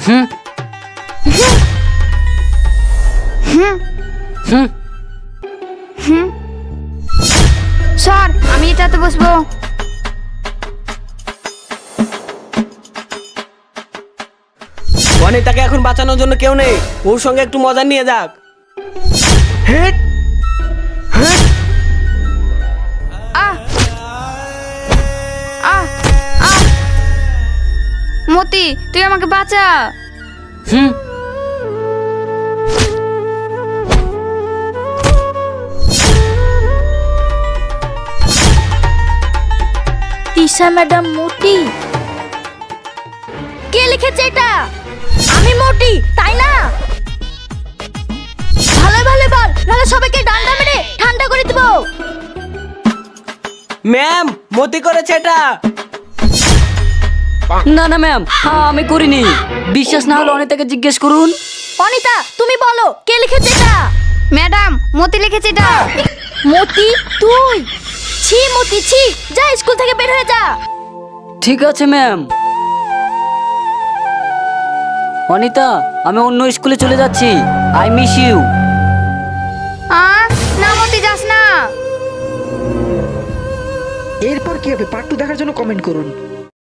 হুম হুম হুম হুম sir আমি এটাতে বসবো। অনিতাকে এখন বাঁচানোর জন্য কেউ নেই, ওর সঙ্গে একটু মজা নিয়ে যাক। হেট হেট আহ আহ আহ মতি তুই আমাকে বাঁচা। হুম তিশা ম্যাডাম মোটি। কে লিখেছে এটা? আমি মোটি, তাই না? ভালো ভালো বল, নাহলে সবাইকে ডান্ডা মেরে ঠান্ডা করে দেব। ম্যাম, মতি করেছে এটা। না না ম্যাম, আমি করিনি। বিশ্বাস না হলে অনিতাকে জিজ্ঞেস করুন। অনিতা তুমি বলো কে লিখেছে এটা? ম্যাডাম মতি লিখেছে এটা। মতি তুই? ছি মতি ছি, যা স্কুল থেকে বের হয়ে যা। ঠিক আছে ম্যাম। অনিতা, আমি অন্য স্কুলে চলে যাচ্ছি। I miss you. না মতি যাস না। এরপর কি হবে পার্ট 2 দেখার জন্য কমেন্ট করুন।